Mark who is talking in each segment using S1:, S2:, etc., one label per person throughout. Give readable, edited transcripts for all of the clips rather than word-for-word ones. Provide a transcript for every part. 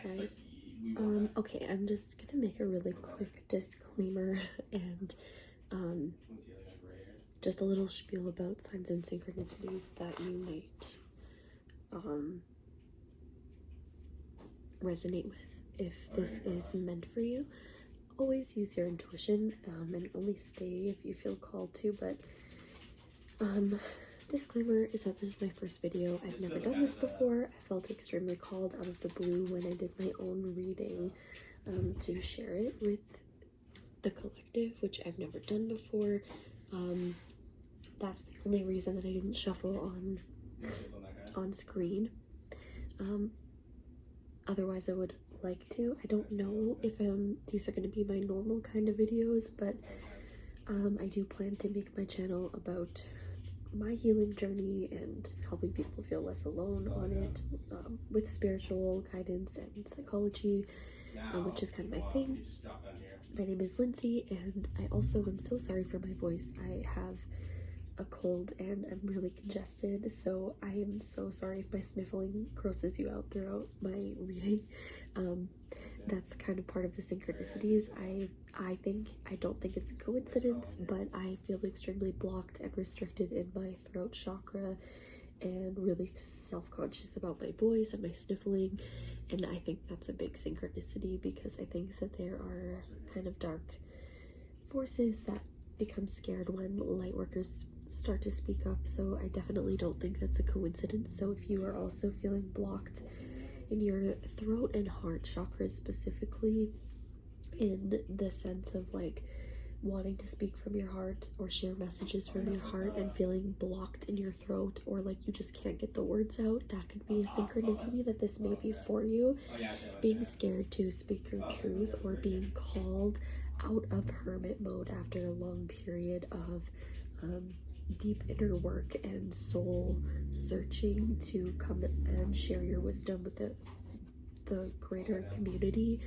S1: guys. Okay, I'm just gonna make a really quick disclaimer and just a little spiel about signs and synchronicities that you might resonate with if this is meant for you. Always use your intuition and only stay if you feel called to, but disclaimer is that this is my first video. I've never done this before. I felt extremely called out of the blue when I did my own reading to share it with the collective, which I've never done before. That's the only reason that I didn't shuffle on screen. Otherwise I would like to. I don't know if these are going to be my normal kind of videos, but I do plan to make my channel about my healing journey and helping people feel less alone on it, with spiritual guidance and psychology, which is kind of my thing. My name is Lindsay, and I also am so sorry for my voice. I have a cold and I'm really congested, so I am so sorry if my sniffling grosses you out throughout my reading. That's kind of part of the synchronicities. I don't think it's a coincidence, but I feel extremely blocked and restricted in my throat chakra and really self-conscious about my voice and my sniffling, and I think that's a big synchronicity because I think that there are kind of dark forces that become scared when light workers start to speak up, so I definitely don't think that's a coincidence. So if you are also feeling blocked in your throat and heart chakras, specifically in the sense of like wanting to speak from your heart or share messages from your heart and feeling blocked in your throat, or like you just can't get the words out, that could be a synchronicity that this may be for you. Being scared to speak your truth or being called out of hermit mode after a long period of deep inner work and soul searching to come and share your wisdom with the greater community.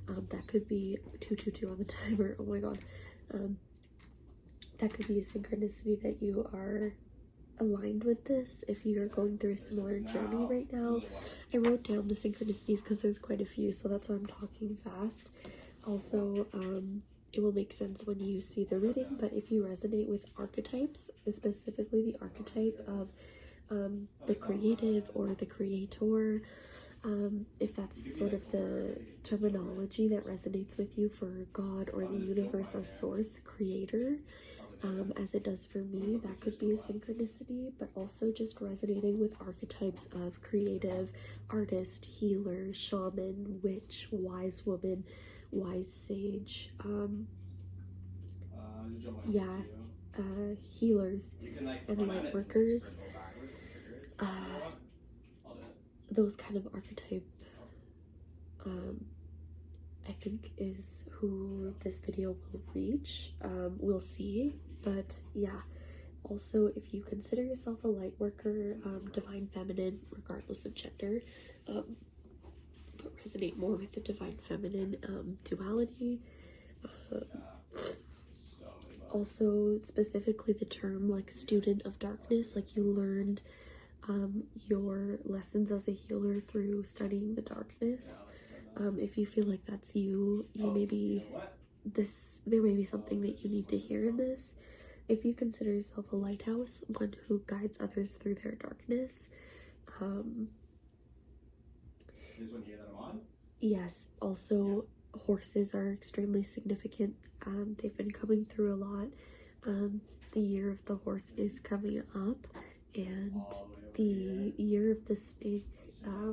S1: That could be 222 on the timer. Oh my god. That could be a synchronicity that you are aligned with this if you're going through a similar journey right now. I wrote down the synchronicities because there's quite a few, so that's why I'm talking fast. Also, it will make sense when you see the reading, but if you resonate with archetypes, specifically the archetype of the creative or the creator, if that's sort of the terminology that resonates with you for God or the universe or source, creator, as it does for me, that could be a synchronicity. But also just resonating with archetypes of creative, artist, healer, shaman, witch, wise woman, wise sage, healers and light workers, those kind of archetype, I think is who this video will reach. We'll see, but yeah. Also, if you consider yourself a light worker, divine feminine, regardless of gender, but resonate more with the divine feminine duality. Also, specifically the term like student of darkness, like you learned your lessons as a healer through studying the darkness. If you feel like that's you, there may be something that you need to hear in this. If you consider yourself a lighthouse, one who guides others through their darkness, this one here that I'm on? Yes, also horses are extremely significant. They've been coming through a lot. The year of the horse is coming up, and the year of the snake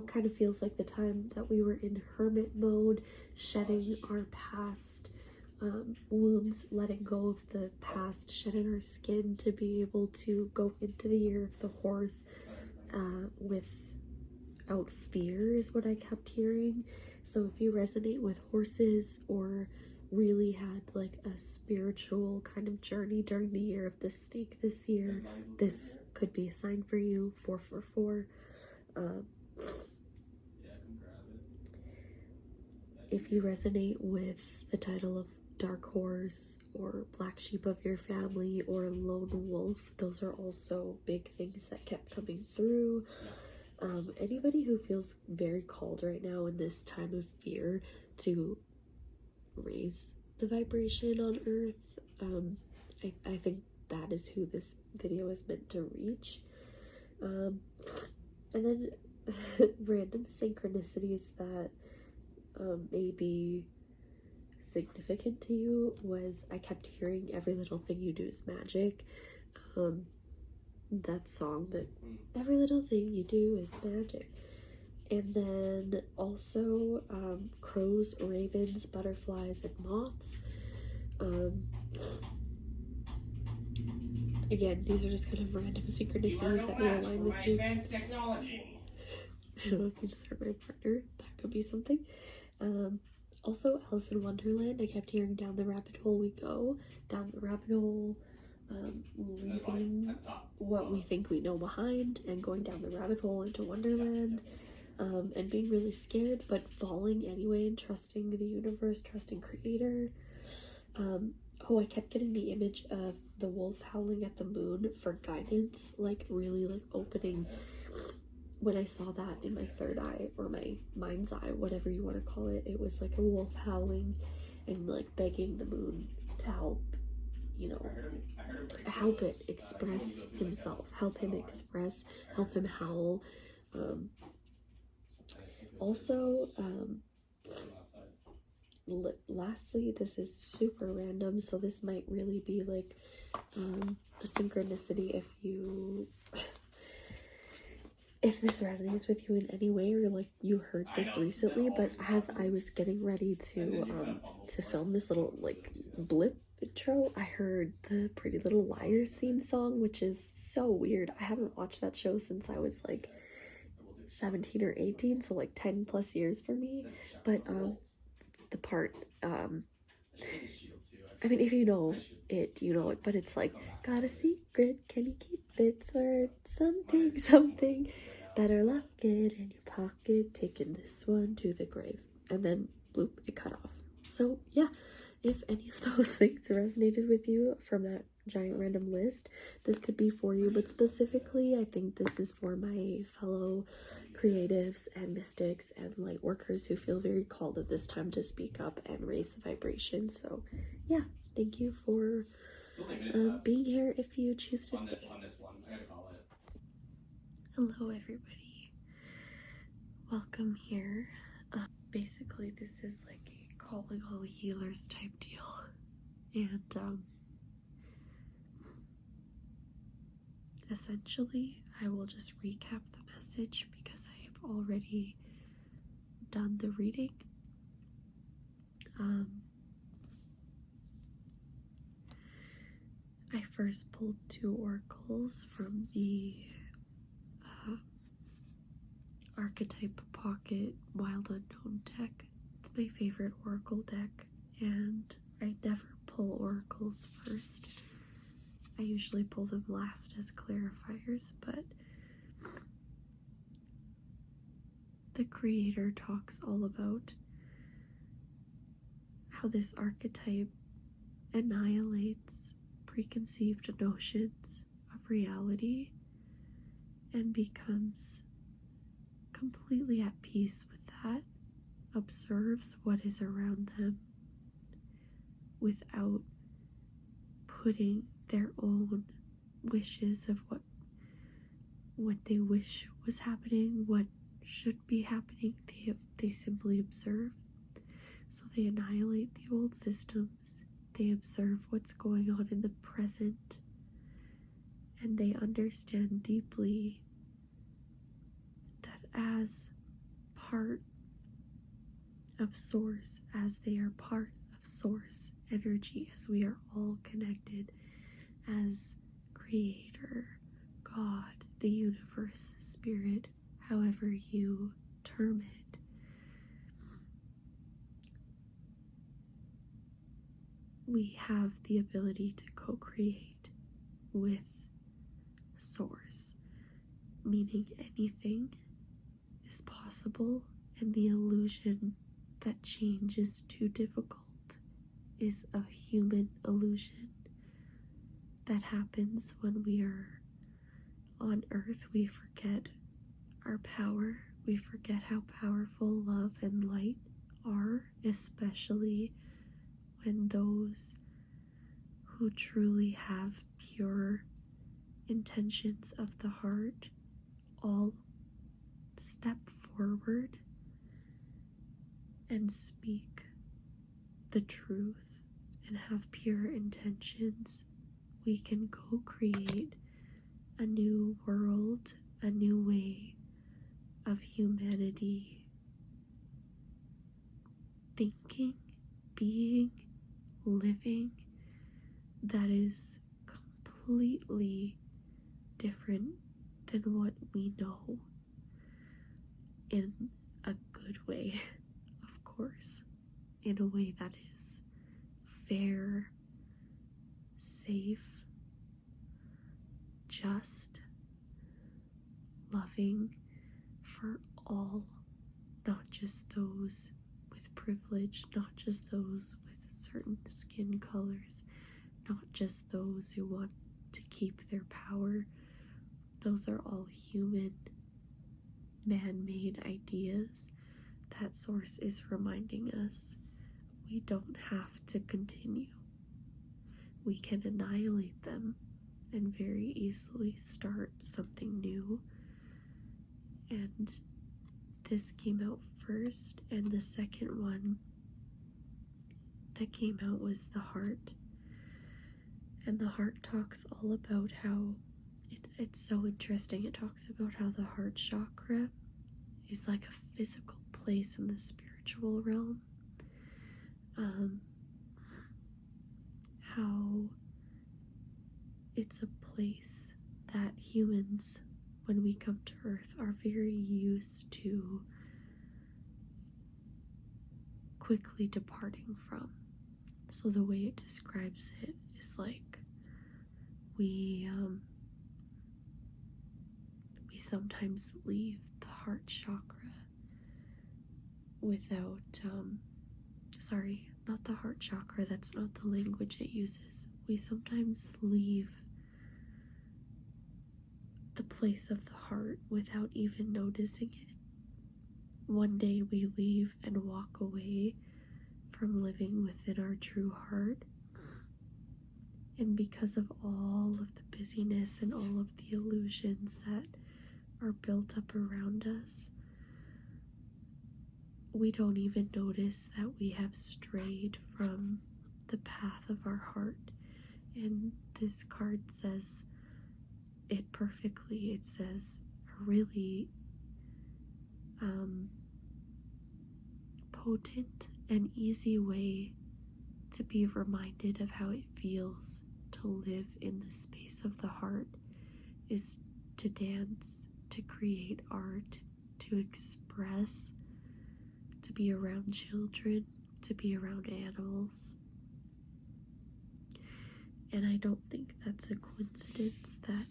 S1: kind of feels like the time that we were in hermit mode, shedding our past wounds, letting go of the past, shedding our skin to be able to go into the year of the horse without fear, is what I kept hearing. So if you resonate with horses or really had like a spiritual kind of journey during the year of the snake this year, this could be a sign for you. 444. If you resonate with the title of dark horse or black sheep of your family or lone wolf, those are also big things that kept coming through. Anybody who feels very called right now in this time of fear to raise the vibration on Earth, I think that is who this video is meant to reach. And then random synchronicities that may be significant to you was I kept hearing "Every little thing you do is magic." That song, that every little thing you do is magic. And then also crows, ravens, butterflies, and moths. Again, these are just kind of random synchronicities that may align with you. Technology. I don't know if you just heard my partner. That could be something. Also, Alice in Wonderland. I kept hearing "Down the rabbit hole we go." Down the rabbit hole, leaving what we think we know behind and going down the rabbit hole into Wonderland. And being really scared, but falling anyway and trusting the universe, trusting Creator. Oh, I kept getting the image of the wolf howling at the moon for guidance, like really like opening. When I saw that in my third eye, or my mind's eye, whatever you want to call it, it was like a wolf howling and like begging the moon to help, you know, help it express himself, help him express, help him howl. Also, lastly, this is super random, so this might really be like a synchronicity if you if this resonates with you in any way, or like you heard this recently. But as I was getting ready to film this little like blip intro, I heard the Pretty Little Liars theme song, which is so weird. I haven't watched that show since I was like 17 or 18, so like 10 plus years for me. But the part, I mean, if you know it, you know it, but it's like, got a secret, can you keep it? Swear something, something, better lock it in your pocket, taking this one to the grave. And then bloop, it cut off. So yeah, if any of those things resonated with you from that giant random list, this could be for you. But specifically, I think this is for my fellow creatives and mystics and light workers who feel very called at this time to speak up and raise the vibration. So yeah, thank you for being here if you choose to stay. Hello everybody, welcome here. Basically this is like a calling all healers type deal, and essentially I will just recap the message because I've already done the reading. I first pulled 2 oracles from the Archetype Pocket Wild Unknown deck. It's my favorite oracle deck, and I never pull oracles first. I usually pull them last as clarifiers, but the Creator talks all about how this archetype annihilates preconceived notions of reality and becomes completely at peace with that, observes what is around them without putting their own wishes of what they wish was happening, what should be happening. They simply observe. So they annihilate the old systems, they observe what's going on in the present, and they understand deeply that as part of Source, as they are part of Source energy, as we are all connected, as Creator, God, the universe, Spirit, however you term it, we have the ability to co-create with Source, meaning anything is possible, and the illusion that change is too difficult is a human illusion that happens when we are on Earth. We forget our power. We forget how powerful love and light are, especially when those who truly have pure intentions of the heart all step forward and speak the truth and have pure intentions. We can co-create a new world, a new way of humanity thinking, being, living, that is completely different than what we know, in a good way, of course, in a way that is fair, safe, just, loving for all, not just those with privilege, not just those with certain skin colors, not just those who want to keep their power. Those are all human, man-made ideas that Source is reminding us we don't have to continue. We can annihilate them and very easily start something new. And this came out first, and the second one that came out was the heart. And the heart talks all about how it's so interesting. It talks about how the heart chakra is like a physical place in the spiritual realm. How it's a place that humans, when we come to Earth, are very used to quickly departing from. So the way it describes it is like we sometimes leave the heart chakra without sorry, not the heart chakra, that's not the language it uses. We sometimes leave the place of the heart without even noticing it. One day we leave and walk away from living within our true heart, and because of all of the busyness and all of the illusions that are built up around us, we don't even notice that we have strayed from the path of our heart. And this card says it perfectly. It says a really potent and easy way to be reminded of how it feels to live in the space of the heart is to dance, to create art, to express, to be around children, to be around animals. And I don't think that's a coincidence that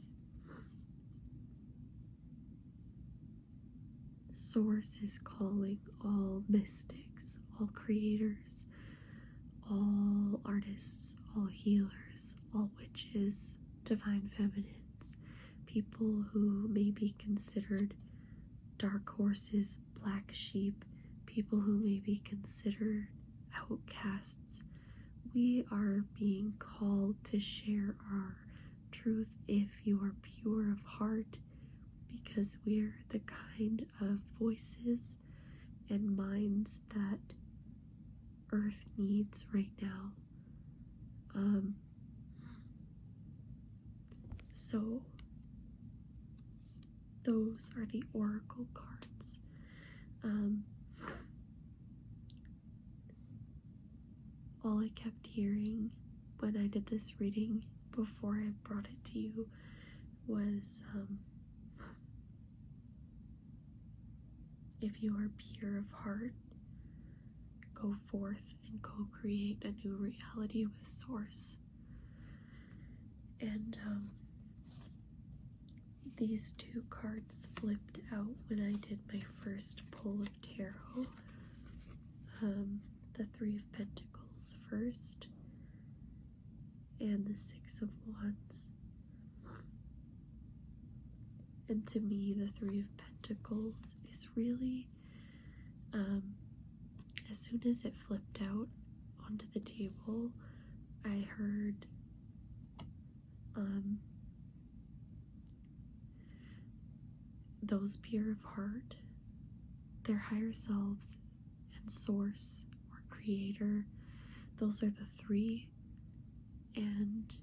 S1: Source is calling all mystics, all creators, all artists, all healers, all witches, divine feminines, people who may be considered dark horses, black sheep, people who may be considered outcasts. We are being called to share our truth if you are pure of heart, because we're the kind of voices and minds that Earth needs right now. So those are the oracle cards. All I kept hearing when I did this reading before I brought it to you was if you are pure of heart, go forth and co-create a new reality with Source. And these two cards flipped out when I did my first pull of tarot. The Three of Pentacles first, and the Six of Wands. And to me, the Three of Pentacles is really, as soon as it flipped out onto the table, I heard those pure of heart, their higher selves, and source or creator. Those are the three. And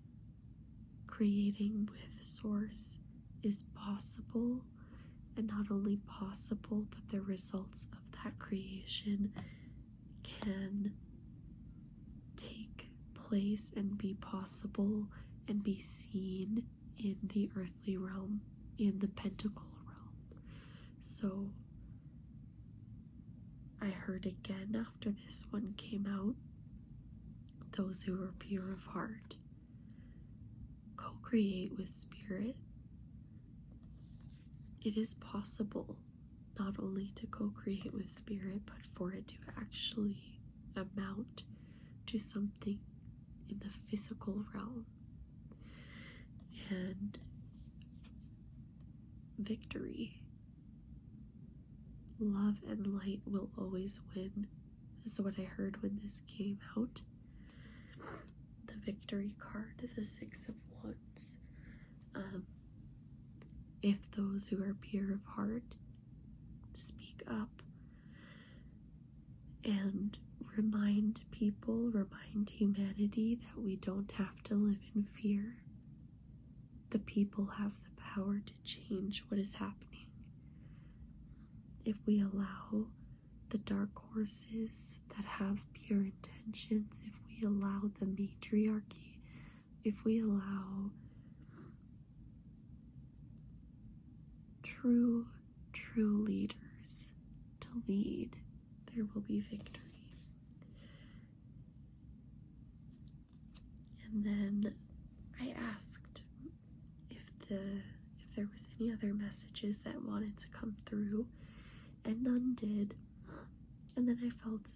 S1: creating with source is possible, and not only possible, but the results of that creation can take place and be possible and be seen in the earthly realm, in the pentacle realm. So I heard again after this one came out, those who are pure of heart, co-create with spirit. It is possible not only to co-create with spirit, but for it to actually amount to something in the physical realm. And victory, love and light will always win, is what I heard when this came out. The victory card, the Six of Wands. If those who are pure of heart speak up and remind people, remind humanity that we don't have to live in fear. The people have the power to change what is happening. If we allow the dark horses that have pure intentions, if we allow the matriarchy, if we allow true leaders to lead, there will be victory. And then I asked if there was any other messages that wanted to come through, and none did. And then I felt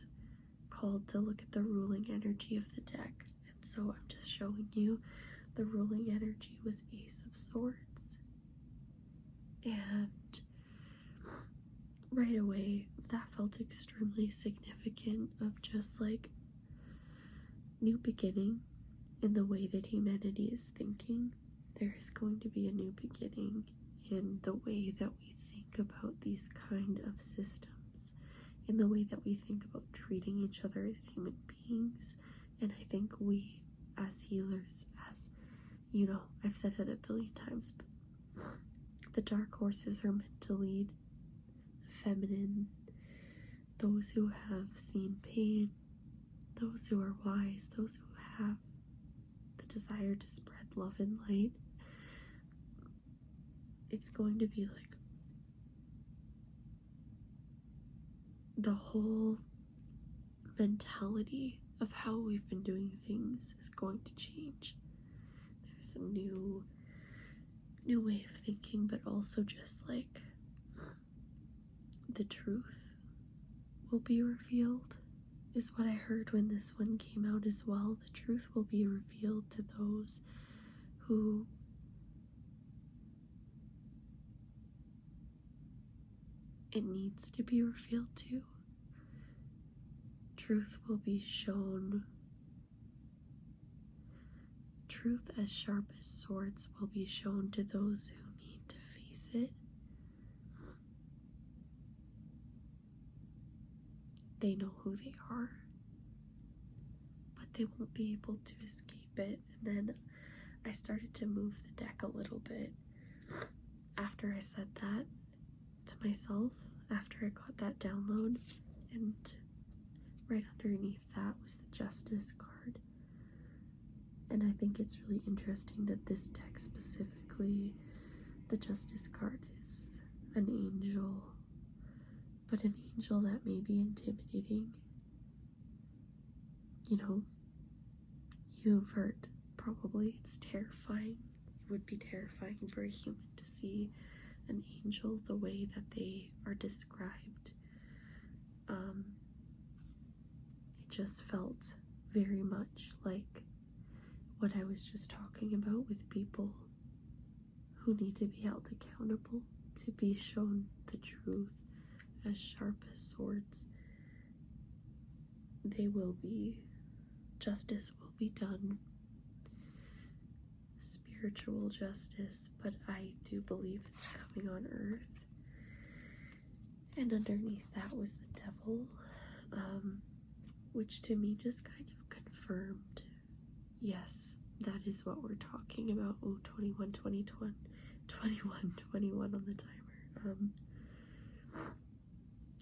S1: called to look at the ruling energy of the deck, and so I'm just showing you the ruling energy was Ace of Swords. And right away that felt extremely significant of just like new beginning in the way that humanity is thinking. There is going to be a new beginning in the way that we think about these kind of systems, in the way that we think about treating each other as human beings. And I think we as healers, as you know, I've said it a billion times, but the dark horses are meant to lead, the feminine, those who have seen pain, those who are wise, those who have the desire to spread love and light. It's going to be like the whole mentality of how we've been doing things is going to change. There's a new way of thinking, but also just like the truth will be revealed, is what I heard when this one came out as well. The truth will be revealed to those who it needs to be revealed to. Truth will be shown. Truth as sharp as swords will be shown to those who need to face it. They know who they are, but they won't be able to escape it. And then I started to move the deck a little bit after I said that to myself, after I got that download, and right underneath that was the Justice card. And I think it's really interesting that this deck specifically, the Justice card is an angel, but an angel that may be intimidating. You know, you've heard probably it's terrifying. It would be terrifying for a human to see an angel the way that they are described. It just felt very much like what I was just talking about with people who need to be held accountable, to be shown the truth as sharp as swords. Justice will be done. Spiritual justice, but I do believe it's coming on earth. And underneath that was the devil, which to me just kind of confirmed, yes, that is what we're talking about. Oh, 21 on the timer.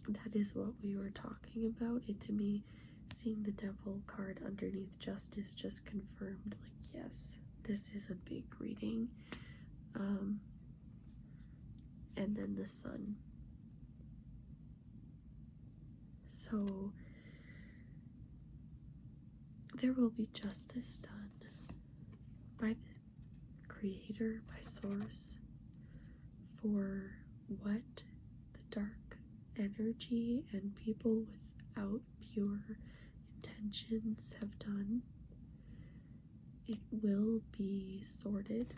S1: That is what we were talking about. It, to me, seeing the devil card underneath justice just confirmed, like, yes, this is a big reading. And then the sun. So there will be justice done by the creator, by source, for what the dark energy and people without pure intentions have done. It will be sorted,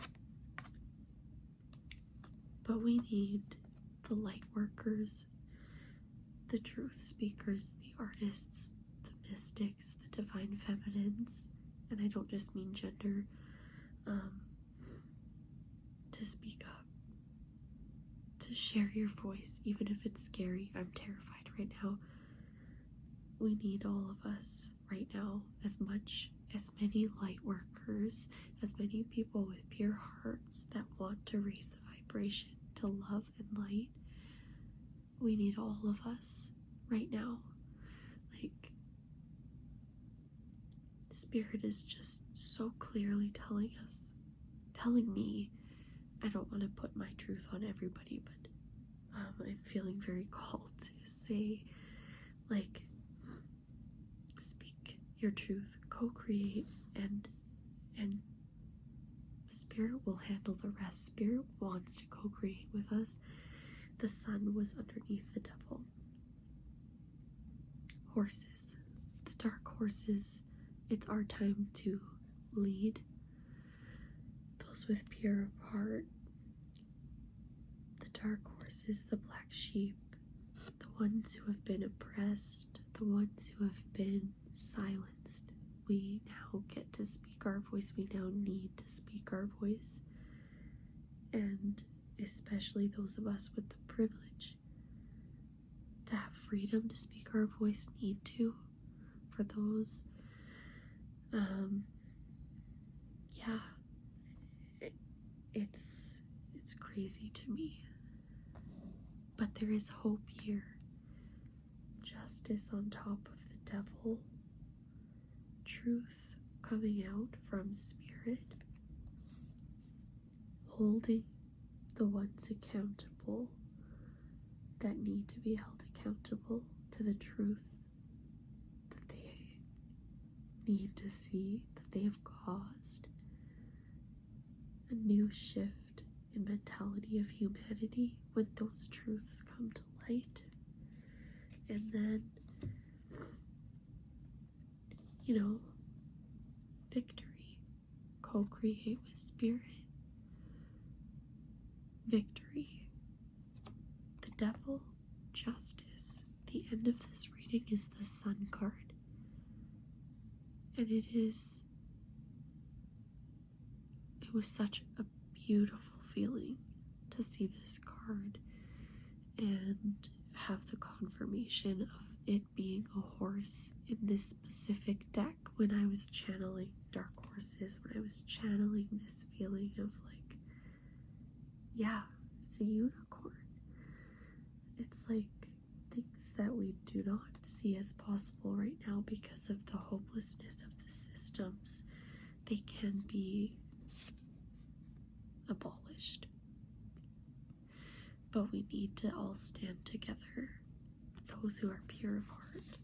S1: but we need the light workers, the truth speakers, the artists, the mystics, the divine feminines, and I don't just mean gender, to speak up, to share your voice, even if it's scary. I'm terrified right now. We need all of us right now, as many light workers, as many people with pure hearts that want to raise the vibration to love and light. We need all of us right now. Like, Spirit is just so clearly telling me, I don't want to put my truth on everybody, but I'm feeling very called to say, like, speak your truth, co-create, and Spirit will handle the rest. Spirit wants to co-create with us. The sun was underneath the devil. Horses, the dark horses, it's our time to lead. Those with pure heart, the dark horses, the black sheep, the ones who have been oppressed, the ones who have been silenced. We now get to speak our voice. We now need to speak our voice. And especially those of us with the privilege to have freedom to speak our voice need to. For those, it's crazy to me. But there is hope here. Justice on top of the devil. Truth coming out from Spirit. Holding the ones accountable that need to be held accountable to the truth that they need to see, that they have caused. A new shift in mentality of humanity when those truths come to light. And then, victory. Co-create with Spirit. Victory. The devil, justice. The end of this reading is the Sun card. And it was such a beautiful feeling to see this card and have the confirmation of it being a horse in this specific deck when I was channeling dark horses, when I was channeling this feeling of like, yeah, it's a unicorn. It's like things that we do not see as possible right now because of the hopelessness of the systems. They can be abolished. But we need to all stand together, those who are pure of heart.